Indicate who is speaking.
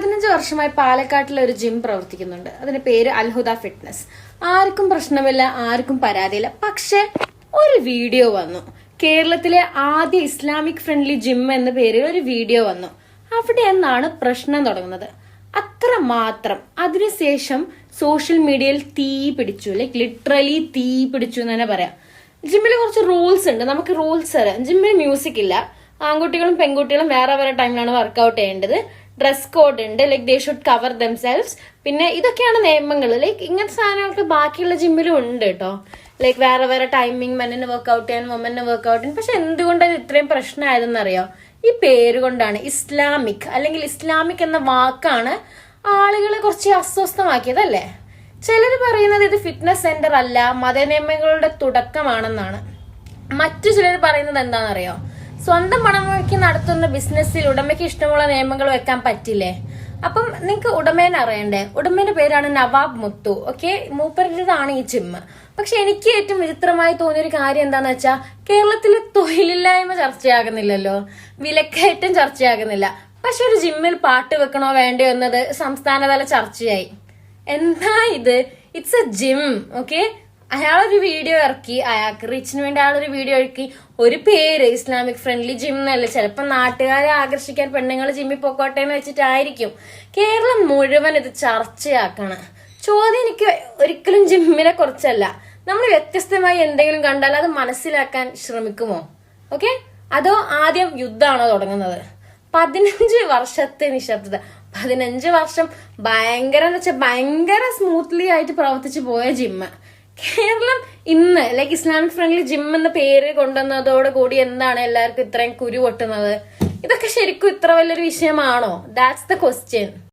Speaker 1: 15 വർഷമായി പാലക്കാട്ടിലെ ഒരു ജിം പ്രവർത്തിക്കുന്നുണ്ട്. അതിന്റെ പേര് അൽഹുദ ഫിറ്റ്നസ്. ആർക്കും പ്രശ്നമില്ല, ആർക്കും പരാതിയില്ല. പക്ഷെ ഒരു വീഡിയോ വന്നു. കേരളത്തിലെ ആദ്യ ഇസ്ലാമിക് ഫ്രണ്ട്ലി ജിം എന്ന പേരിൽ ഒരു വീഡിയോ വന്നു. അവിടെ നിന്നാണ് പ്രശ്നം തുടങ്ങുന്നത്. അത്ര മാത്രം. അതിനുശേഷം സോഷ്യൽ മീഡിയയിൽ തീ പിടിച്ചു, ലൈക്ക് ലിറ്ററലി തീ പിടിച്ചു എന്ന് തന്നെ പറയാം. ജിമ്മിൽ കുറച്ച് റൂൾസ് ഉണ്ട്. നമുക്ക് റൂൾസ് അറിയാം. ജിമ്മിൽ മ്യൂസിക് ഇല്ല. ആൺകുട്ടികളും പെൺകുട്ടികളും വേറെ വേറെ ടൈമിലാണ് വർക്ക്ഔട്ട് ചെയ്യേണ്ടത്. ഡ്രസ് കോഡ് ഉണ്ട്, like they should cover themselves. പിന്നെ ഇതൊക്കെയാണ് നിയമങ്ങൾ. ലൈക്ക് ഇങ്ങനത്തെ സാധനങ്ങൾക്ക് ബാക്കിയുള്ള ജിമ്മിലും ഉണ്ട് കേട്ടോ. ലൈക്ക് വേറെ വേറെ ടൈമിങ്, മെന്നിന് വർക്ക്ഔട്ട് ചെയ്യാൻ, വുമന് വർക്ക്ഔട്ട് ചെയ്യാൻ. പക്ഷെ എന്തുകൊണ്ടാണ് ഇത്രയും പ്രശ്നമായതെന്നറിയോ? ഈ പേര് കൊണ്ടാണ്. ഇസ്ലാമിക് അല്ലെങ്കിൽ ഇസ്ലാമിക് എന്ന വാക്കാണ് ആളുകളെ കുറച്ച് അസ്വസ്ഥമാക്കിയതല്ലേ. ചിലർ പറയുന്നത് ഇത് ഫിറ്റ്നസ് സെന്റർ അല്ല, മതനിയമങ്ങളുടെ തുടക്കമാണെന്നാണ്. മറ്റു ചിലർ പറയുന്നത് എന്താണെന്നറിയോ? സ്വന്തം പണം മുടക്കി നടത്തുന്ന ബിസിനസ്സിൽ ഉടമയ്ക്ക് ഇഷ്ടമുള്ള നിയമങ്ങൾ വെക്കാൻ പറ്റില്ലേ? അപ്പം നിങ്ങൾക്ക് ഉടമേനെ അറിയണ്ടേ? ഉടമേന്റെ പേരാണ് നവാബ് മുത്തു. ഓക്കെ, മൂപ്പരുടേതാണ് ഈ ജിമ്മ്. പക്ഷെ എനിക്ക് ഏറ്റവും വിചിത്രമായി തോന്നിയൊരു കാര്യം എന്താന്ന് വെച്ചാൽ, കേരളത്തിലെ തൊഴിലില്ലായ്മ ചർച്ചയാകുന്നില്ലല്ലോ, വിലക്കയറ്റം ചർച്ചയാകുന്നില്ല. പക്ഷെ ഒരു ജിമ്മിൽ പാട്ട് വെക്കണോ വേണ്ടയോ എന്നത് സംസ്ഥാനതല ചർച്ചയായി. എന്താ ഇത്? It's a gym. ഓക്കെ, അയാളൊരു വീഡിയോ ഇറക്കി, അയാൾക്ക് റീച്ചിന് വേണ്ടി അയാളൊരു വീഡിയോ ഇറക്കി. ഒരു പേര് ഇസ്ലാമിക് ഫ്രണ്ട്ലി ജിം എന്നല്ല. ചിലപ്പോ നാട്ടുകാരെ ആകർഷിക്കാൻ പെണ്ണുങ്ങൾ ജിമ്മിൽ പൊക്കോട്ടെ എന്ന് വെച്ചിട്ടായിരിക്കും. കേരളം മുഴുവൻ ഇത് ചർച്ചയാക്കണം. ചോദ്യം എനിക്ക് ഒരിക്കലും ജിമ്മിനെ കുറിച്ചല്ല. നമ്മൾ വ്യത്യസ്തമായി എന്തെങ്കിലും കണ്ടാൽ അത് മനസ്സിലാക്കാൻ ശ്രമിക്കുമോ? ഓക്കെ, അതോ ആദ്യം യുദ്ധമാണോ തുടങ്ങുന്നത്? 15 വർഷത്തെ നിശബ്ദത. 15 വർഷം ഭയങ്കര സ്മൂത്ത്ലി ആയിട്ട് പ്രവർത്തിച്ചു പോയ ജിമ്മ്. കേരളം ഇന്ന് ലൈക്ക് ഇസ്ലാമിക് ഫ്രണ്ട്ലി ജിം എന്ന പേര് കൊണ്ടുവന്നതോടുകൂടി എന്താണ് എല്ലാവർക്കും ഇത്രയും കുരു പൊട്ടുന്നത്? ഇതൊക്കെ ശരിക്കും ഇത്ര വലിയൊരു വിഷയമാണോ? That's the question.